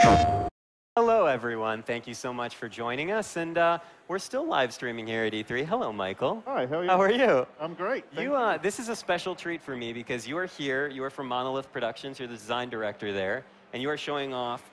Hello, everyone. Thank you so much for joining us. And we're still live streaming here at E3. Hello, Michael. Hi, how are you? How are you? I'm great. This is a special treat for me because you are here. You are from Monolith Productions. You're the design director there. And you are showing off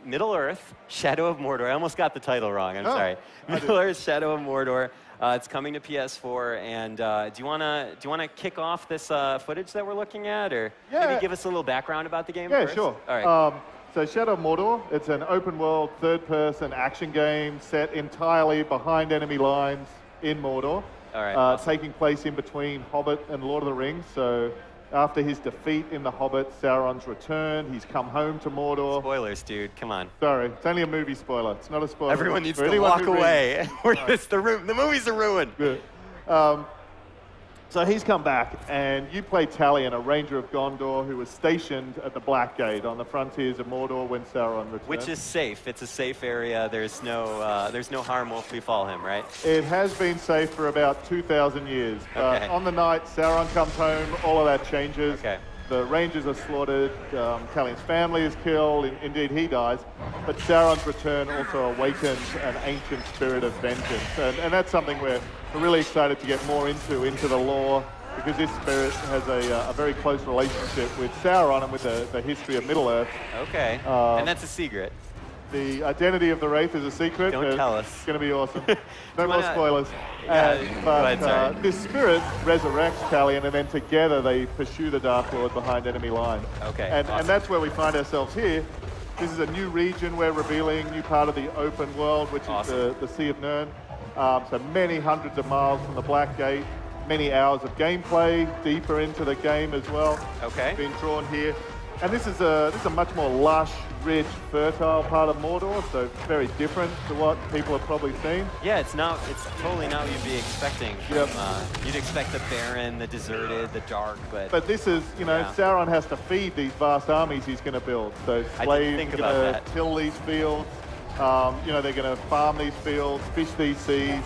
Middle-earth, Shadow of Mordor. I almost got the title wrong. I'm sorry. Middle-earth, Shadow of Mordor. It's coming to PS4. And do you wanna kick off this footage that we're looking at, or maybe give us a little background about the game first? Sure. All right. So Shadow of Mordor, it's an open-world, third-person action game set entirely behind enemy lines in Mordor. All right. Awesome. Taking place in between Hobbit and Lord of the Rings. So after his defeat in The Hobbit, Sauron's return, he's come home to Mordor. Spoilers, dude. Come on. Sorry, it's only a movie spoiler. It's not a spoiler. Everyone needs to walk away. The movie's a ruin. Good. So he's come back, and you play Talion, a ranger of Gondor who was stationed at the Black Gate on the frontiers of Mordor when Sauron returned. Which is safe. It's a safe area. There's no harm will befall him, right? It has been safe for about 2,000 years. Okay. On the night Sauron comes home, all of that changes. Okay. The rangers are slaughtered, Talion's family is killed, indeed he dies, but Sauron's return also awakens an ancient spirit of vengeance, and that's something we're really excited to get more into the lore, because this spirit has a very close relationship with Sauron and with the history of Middle-earth. Okay, and that's a secret. The identity of the Wraith is a secret. Don't tell us. It's going to be awesome. No more spoilers. But this spirit resurrects Talion, and then together they pursue the Dark Lord behind enemy lines. Okay. And that's where we find ourselves here. This is a new region we're revealing, new part of the open world, which is the Sea of Nirn. So many hundreds of miles from the Black Gate, many hours of gameplay, deeper into the game as well. Okay. Being drawn here. And this is a much more lush, rich, fertile part of Mordor, so very different to what people have probably seen. Yeah, it's totally not what you'd be expecting from, you'd expect the barren, the deserted, the dark, but this is, Sauron has to feed these vast armies he's going to build. So slaves are going to till these fields, they're going to farm these fields, fish these seas,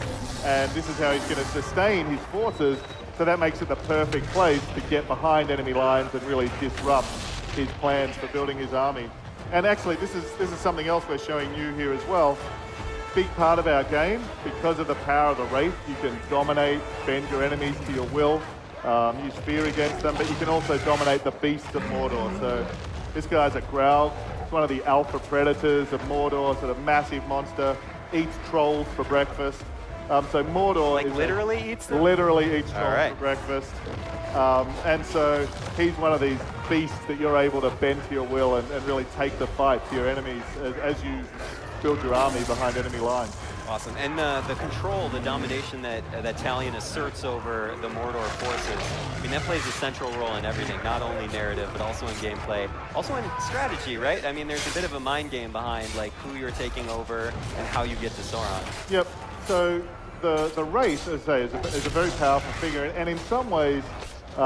and this is how he's going to sustain his forces, so that makes it the perfect place to get behind enemy lines and really disrupt his plans for building his army. And actually, this is something else we're showing you here as well. Big part of our game, because of the power of the Wraith, you can dominate, bend your enemies to your will, use fear against them, but you can also dominate the beasts of Mordor. So this guy's a Graug. It's one of the alpha predators of Mordor, sort of massive monster, eats trolls for breakfast. So Mordor literally eats them? Literally eats trolls for breakfast. And so he's one of these beasts that you're able to bend to your will and really take the fight to your enemies as you build your army behind enemy lines. Awesome. And the control, the domination that Talion asserts over the Mordor forces, I mean, that plays a central role in everything, not only narrative, but also in gameplay, also in strategy, right? I mean, there's a bit of a mind game behind, like, who you're taking over and how you get to Sauron. Yep. So the Wraith, as I say, is a very powerful figure, and in some ways,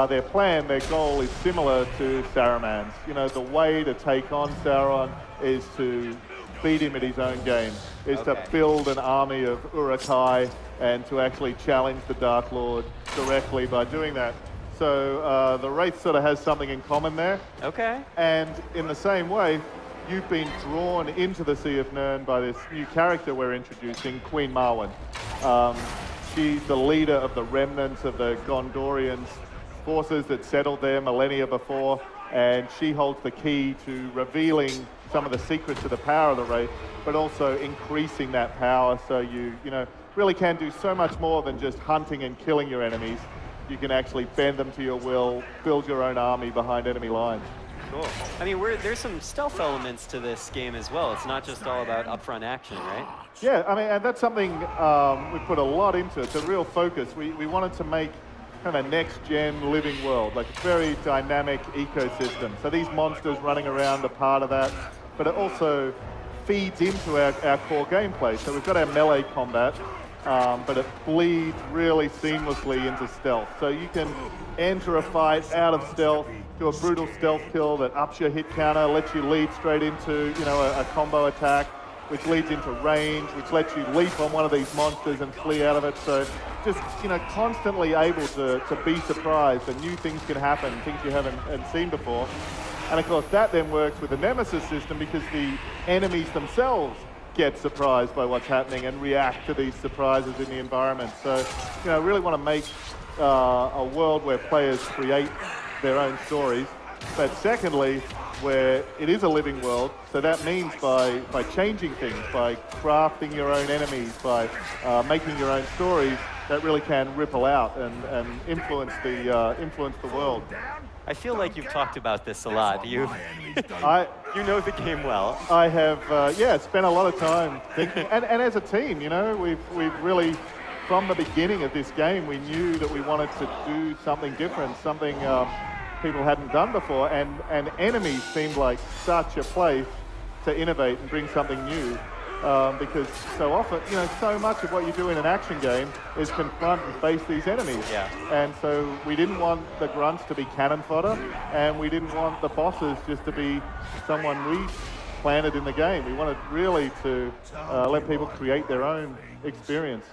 their plan, their goal is similar to Saruman's. The way to take on Sauron is to beat him at his own game, is to build an army of Uruk-hai and to actually challenge the Dark Lord directly by doing that. So the Wraith sort of has something in common there. Okay. And in the same way, you've been drawn into the Sea of Nirn by this new character we're introducing, Queen Marwen. She's the leader of the remnants of the Gondorians forces that settled there millennia before, and she holds the key to revealing some of the secrets of the power of the Wraith, but also increasing that power so you really can do so much more than just hunting and killing your enemies. You can actually bend them to your will, build your own army behind enemy lines. Cool. I mean, there's some stealth elements to this game as well. It's not just all about upfront action, right? Yeah, I mean, and that's something we put a lot into. It's a real focus. We wanted to make kind of a next-gen living world, like a very dynamic ecosystem. So these monsters running around are part of that, but it also feeds into our core gameplay. So we've got our melee combat, but it bleeds really seamlessly into stealth. So you can enter a fight out of stealth, do a brutal stealth kill that ups your hit counter, lets you lead straight into a combo attack, which leads into range, which lets you leap on one of these monsters and flee out of it. So just, constantly able to be surprised, and new things can happen, things you haven't seen before. And of course, that then works with the Nemesis system because the enemies themselves get surprised by what's happening and react to these surprises in the environment. So, you know, I really want to make a world where players create their own stories. But secondly, where it is a living world, so that means by changing things, by crafting your own enemies, by making your own stories, that really can ripple out and influence the world. I feel like you've talked about this a lot. You know the game well. I have, spent a lot of time thinking, and as a team, you know, we've really, from the beginning of this game, we knew that we wanted to do something different, something people hadn't done before, and enemies seemed like such a place to innovate and bring something new. Because so often, you know, so much of what you do in an action game is confront and face these enemies. Yeah. And so we didn't want the grunts to be cannon fodder, and we didn't want the bosses just to be someone replanted in the game. We wanted really to let people create their own experience.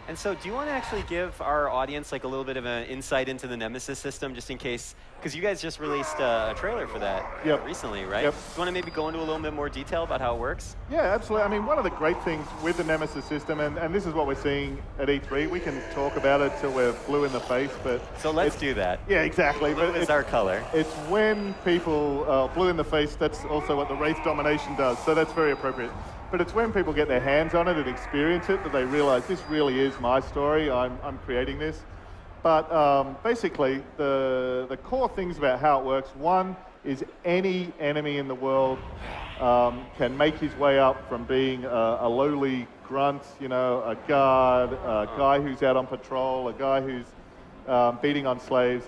And so do you want to actually give our audience like a little bit of an insight into the Nemesis system, just in case, because you guys just released a trailer for that recently, right? Yep. Do you want to maybe go into a little bit more detail about how it works? Yeah, absolutely. I mean, one of the great things with the Nemesis system, and this is what we're seeing at E3, we can talk about it till we're blue in the face, but... So let's do that. Yeah, exactly. Blue is our color. It's when people, blue in the face, that's also what the race domination does, so that's very appropriate. But it's when people get their hands on it and experience it that they realize this really is my story, I'm creating this. But basically, the core things about how it works, one is any enemy in the world can make his way up from being a lowly grunt, you know, a guard, a guy who's out on patrol, a guy who's beating on slaves.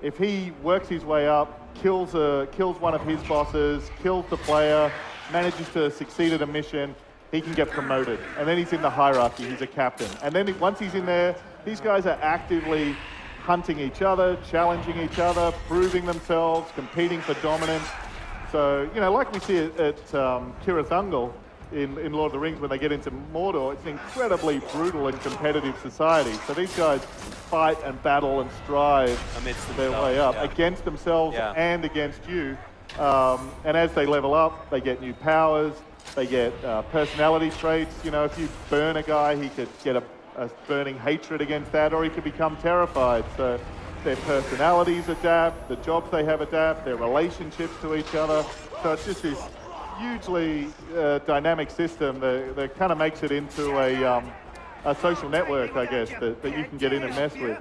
If he works his way up, kills one of his bosses, kills the player, manages to succeed at a mission, he can get promoted. And then he's in the hierarchy, he's a captain. And then once he's in there, these guys are actively hunting each other, challenging each other, proving themselves, competing for dominance. So, you know, like we see at Tirithungal in Lord of the Rings when they get into Mordor, it's an incredibly brutal and competitive society. So these guys fight and battle and strive amidst their way up against themselves and against you. And as they level up, they get new powers, they get personality traits. You know, if you burn a guy, he could get a burning hatred against that, or he could become terrified. So their personalities adapt, the jobs they have adapt, their relationships to each other. So it's just this hugely dynamic system that kind of makes it into a social network, I guess, that you can get in and mess with.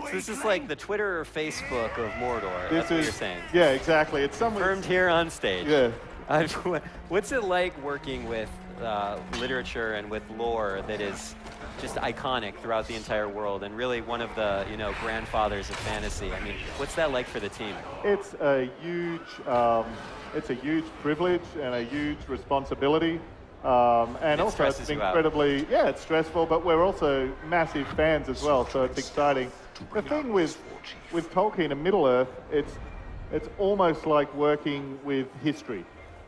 So this is like the Twitter or Facebook of Mordor. That's what you're saying. Yeah, exactly. It's confirmed here on stage. Yeah. What's it like working with literature and with lore that is just iconic throughout the entire world and really one of the, you know, grandfathers of fantasy? I mean, what's that like for the team? It's a huge privilege and a huge responsibility. And also it's incredibly, it's stressful, but we're also massive fans as well, so it's exciting. The thing with Tolkien and Middle-earth, it's almost like working with history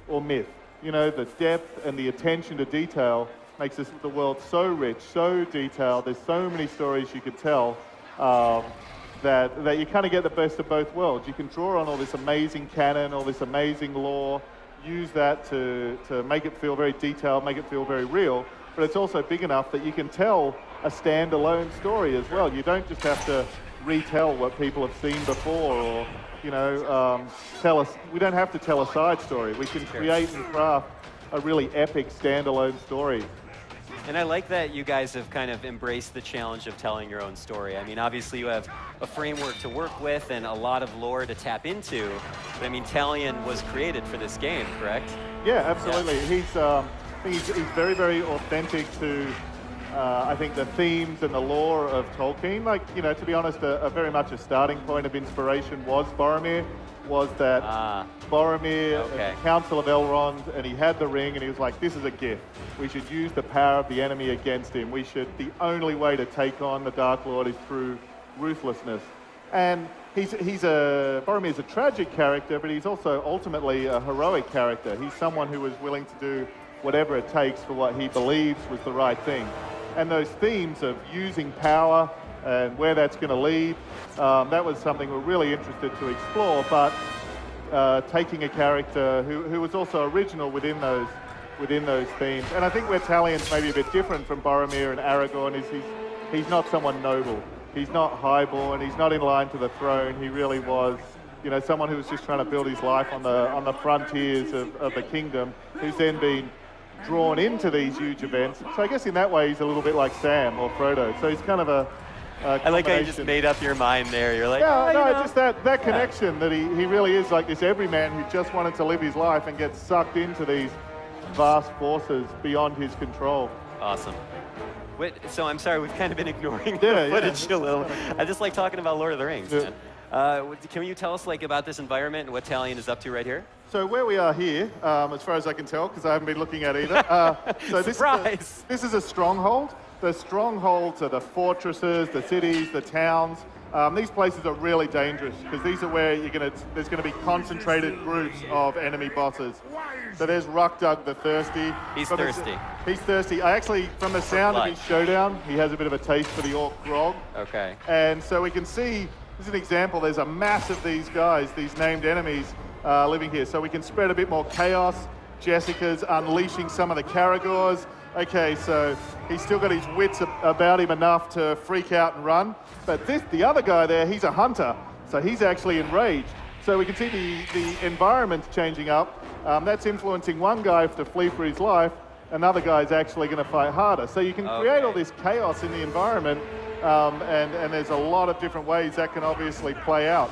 or myth. You know, the depth and the attention to detail makes the world so rich, so detailed. There's so many stories you could tell that you kind of get the best of both worlds. You can draw on all this amazing canon, all this amazing lore, use that to make it feel very detailed, make it feel very real, but it's also big enough that you can tell a standalone story as well. You don't just have to retell what people have seen before, or, you know, we don't have to tell a side story. We can create and craft a really epic standalone story. And I like that you guys have kind of embraced the challenge of telling your own story. I mean, obviously you have a framework to work with and a lot of lore to tap into. But I mean, Talion was created for this game, correct? Yeah, absolutely. Yeah. He's very, very authentic to, I think, the themes and the lore of Tolkien. Like, you know, to be honest, very much a starting point of inspiration was Boromir. Was that Boromir, the Council of Elrond, and he had the ring, and he was like, this is a gift. We should use the power of the enemy against him. The only way to take on the Dark Lord is through ruthlessness. And Boromir's a tragic character, but he's also ultimately a heroic character. He's someone who was willing to do whatever it takes for what he believes was the right thing. And those themes of using power and where that's going to lead, that was something we're really interested to explore. But taking a character who was also original within those themes. And I think where Talion's maybe a bit different from Boromir and Aragorn is he's not someone noble. He's not highborn. He's not in line to the throne. He really was, you know, someone who was just trying to build his life on the frontiers of the kingdom, who's then been drawn into these huge events. So I guess in that way he's a little bit like Sam or Frodo. So he's kind of a I like how you just made up your mind there. You're like, yeah, no, just that connection that he really is like this everyman who just wanted to live his life and gets sucked into these vast forces beyond his control. Awesome. Wait, so I'm sorry, we've kind of been ignoring the footage a little. I just like talking about Lord of the Rings. Yeah. Can you tell us about this environment and what Talion is up to right here? So where we are here, as far as I can tell, because I haven't been looking at either. So Surprise! This is a stronghold. The strongholds are the fortresses, the cities, the towns. These places are really dangerous because these are where there's going to be concentrated groups of enemy bosses. So there's Rukdug the Thirsty. He's thirsty. He's thirsty. From the sound of his showdown, he has a bit of a taste for the orc grog. Okay. And so we can see, this is an example, there's a mass of these guys, these named enemies living here. So we can spread a bit more chaos. Jessica's unleashing some of the Caragors. Okay, so he's still got his wits about him enough to freak out and run. But the other guy there, he's a hunter, so he's actually enraged. So we can see the environment's changing up. That's influencing one guy to flee for his life. Another guy's actually going to fight harder. So you can create all this chaos in the environment, and there's a lot of different ways that can obviously play out.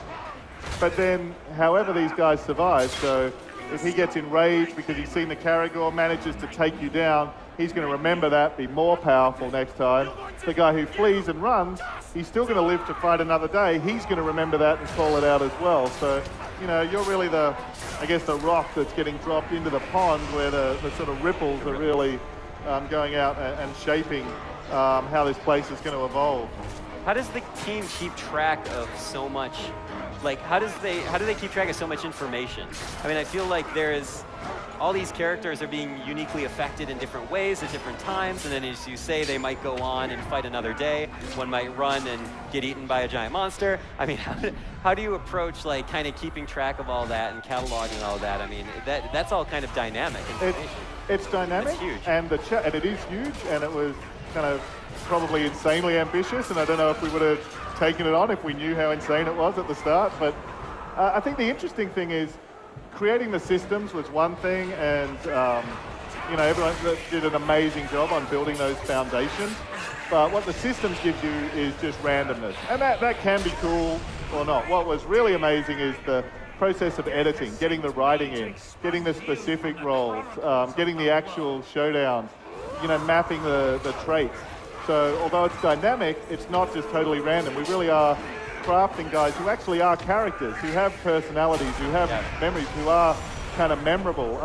But then, however these guys survive, so if he gets enraged because he's seen the Caragor, manages to take you down, he's going to remember that, be more powerful next time. The guy who flees and runs, he's still going to live to fight another day. He's going to remember that and call it out as well. So, you know, you're really the rock that's getting dropped into the pond where the sort of ripples are really going out and shaping how this place is going to evolve. How does the team keep track of so much? Like, how do they keep track of so much information? I mean, I feel like all these characters are being uniquely affected in different ways at different times, and then as you say, they might go on and fight another day. One might run and get eaten by a giant monster. I mean, how do you approach kind of keeping track of all that and cataloging all that? I mean, that's all kind of dynamic information. It's dynamic, it's huge. And it is huge, and it was kind of probably insanely ambitious, and I don't know if we would have taken it on if we knew how insane it was at the start. But I think the interesting thing is creating the systems was one thing, and you know, everyone did an amazing job on building those foundations. But what the systems give you is just randomness, and that can be cool or not. What was really amazing is the process of editing, getting the writing in, getting the specific roles, getting the actual showdowns, you know, mapping the traits. So although it's dynamic, it's not just totally random. We really are crafting guys who actually are characters, who have personalities, who have memories, who are kind of memorable.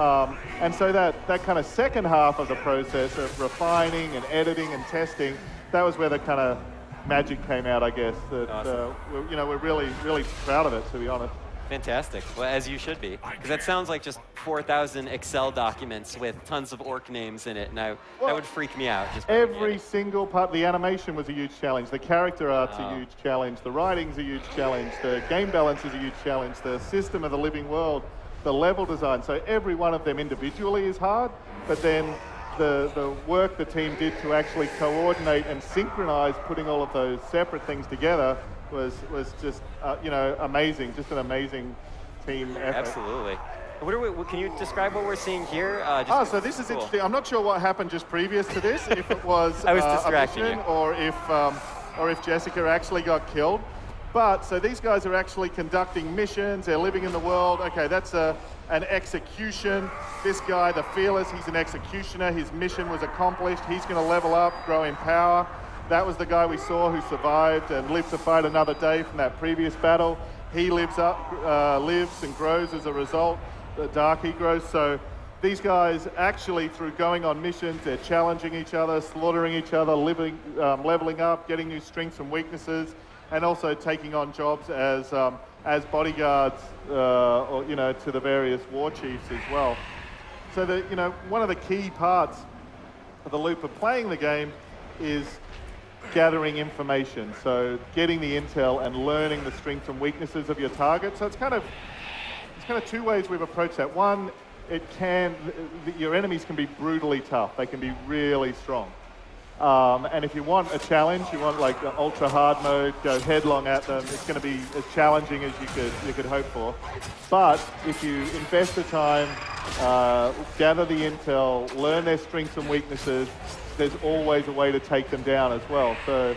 And so that kind of second half of the process of refining and editing and testing, that was where the kind of magic came out, I guess. That awesome. you know, we're really, really proud of it, to be honest. Fantastic. Well, as you should be. Because that sounds like just 4,000 Excel documents with tons of orc names in it. And that would freak me out. Just every single part, the animation was a huge challenge. The character art's a huge challenge. The writing's a huge challenge. The game balance is a huge challenge. The system of the living world, the level design. So every one of them individually is hard, but then the work the team did to actually coordinate and synchronize putting all of those separate things together was just you know, amazing. Just an amazing team effort. Absolutely. Can you describe what we're seeing here? So this is interesting. I'm not sure what happened just previous to this. If it was, I was distracting a mission, or if Jessica actually got killed. But so these guys are actually conducting missions. They're living in the world. Okay, that's an execution. This guy, the Fearless, he's an executioner. His mission was accomplished. He's going to level up, grow in power. That was the guy we saw who survived and lived to fight another day from that previous battle. He lives and grows as a result. The dark he grows. So these guys actually, through going on missions, they're challenging each other, slaughtering each other, leveling up, getting new strengths and weaknesses, and also taking on jobs as bodyguards, or, you know, to the various war chiefs as well. So you know, one of the key parts of the loop of playing the game is gathering information, so getting the intel and learning the strengths and weaknesses of your target. So it's kind kind of two ways we've approached that. One, your enemies can be brutally tough. They can be really strong. And if you want a challenge, you want like the ultra hard mode, go headlong at them. It's going to be as challenging as you could hope for. But if you invest the time, gather the intel, learn their strengths and weaknesses, there's always a way to take them down as well. So,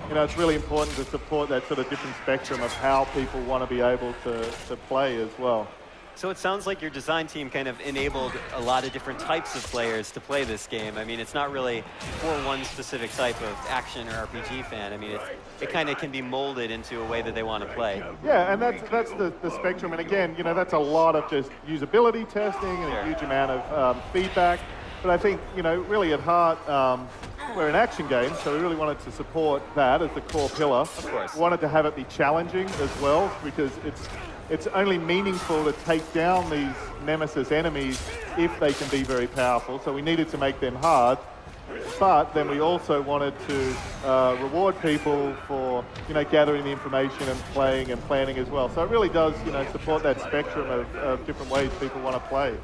you know, it's really important to support that sort of different spectrum of how people want to be able to play as well. So it sounds like your design team kind of enabled a lot of different types of players to play this game. I mean, it's not really for one specific type of action or RPG fan. I mean, it kind of can be molded into a way that they want to play. Yeah, and that's the spectrum. And again, you know, that's a lot of just usability testing and a huge amount of feedback. But I think, you know, really at heart, we're an action game, so we really wanted to support that as the core pillar. Of course. We wanted to have it be challenging as well, because it's only meaningful to take down these nemesis enemies if they can be very powerful. So we needed to make them hard, but then we also wanted to reward people for, you know, gathering the information and playing and planning as well. So it really does, you know, support that spectrum of different ways people want to play.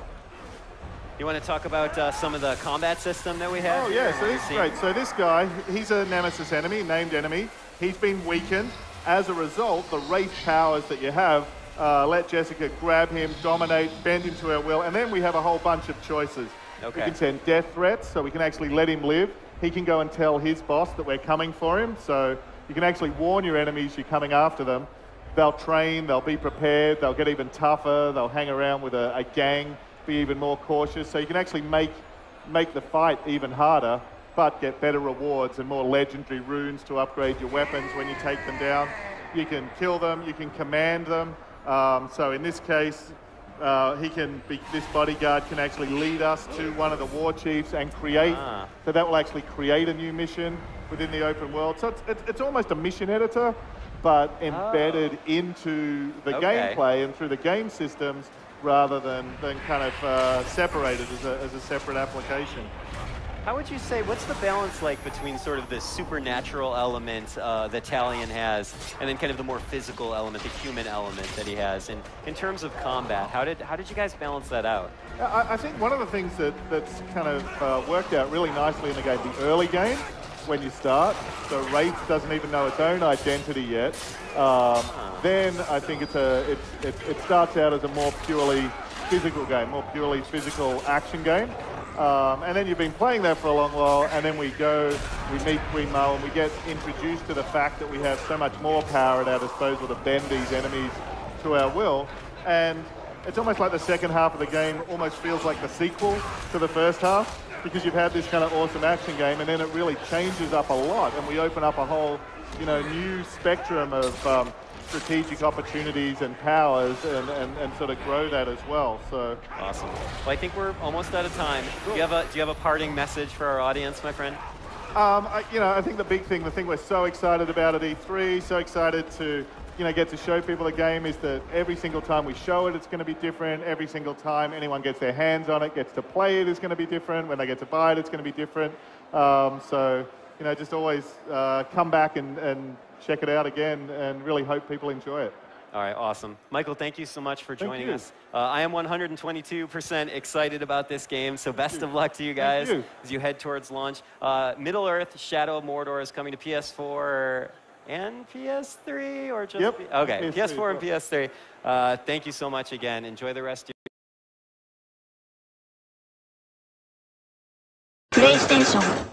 You want to talk about some of the combat system that we have? Oh yeah, so this is great. So this guy, he's a nemesis enemy, named enemy. He's been weakened. As a result, the wraith powers that you have let Jessica grab him, dominate, bend into her will, and then we have a whole bunch of choices. Okay. We can send death threats, so we can actually let him live. He can go and tell his boss that we're coming for him, so you can actually warn your enemies you're coming after them. They'll train, they'll be prepared, they'll get even tougher, they'll hang around with a gang, be even more cautious, so you can actually make the fight even harder, but get better rewards and more legendary runes to upgrade your weapons when you take them down. You can kill them, you can command them. So in this case, this bodyguard can actually lead us to one of the war chiefs and create, so that will actually create a new mission within the open world. So it's almost a mission editor, but embedded into the gameplay and through the game systems, rather than kind of separated as a separate application. How would you say, what's the balance like between sort of the supernatural element that Talion has, and then kind of the more physical element, the human element that he has? And in terms of combat, how did you guys balance that out? I think one of the things that's kind of worked out really nicely in the game, the early game, when you start, the Wraith doesn't even know its own identity yet. Then I think it starts out as a more purely physical game, more purely physical action game. And then you've been playing that for a long while, and then we meet Queen Mao, and we get introduced to the fact that we have so much more power at our disposal to bend these enemies to our will. And it's almost like the second half of the game almost feels like the sequel to the first half, because you've had this kind of awesome action game, and then it really changes up a lot, and we open up a whole, you know, new spectrum of strategic opportunities and powers, and sort of grow that as well. So awesome. Well, I think we're almost out of time. Cool. Do you have a parting message for our audience, my friend? You know, I think the thing we're so excited about at E3, so excited to, you know, get to show people the game, is that every single time we show it, it's going to be different. Every single time anyone gets their hands on it, gets to play it, is going to be different. When they get to buy it, it's going to be different. So, you know, just always come back and check it out again, and really hope people enjoy it. All right, awesome. Michael, thank you so much for joining us. I am 122% excited about this game, so best of luck to you guys as you head towards launch. Middle-earth, Shadow of Mordor is coming to PS4 and PS3, or just... Yep. Okay, PS4 and PS3. Thank you so much again. Enjoy the rest of your... PlayStation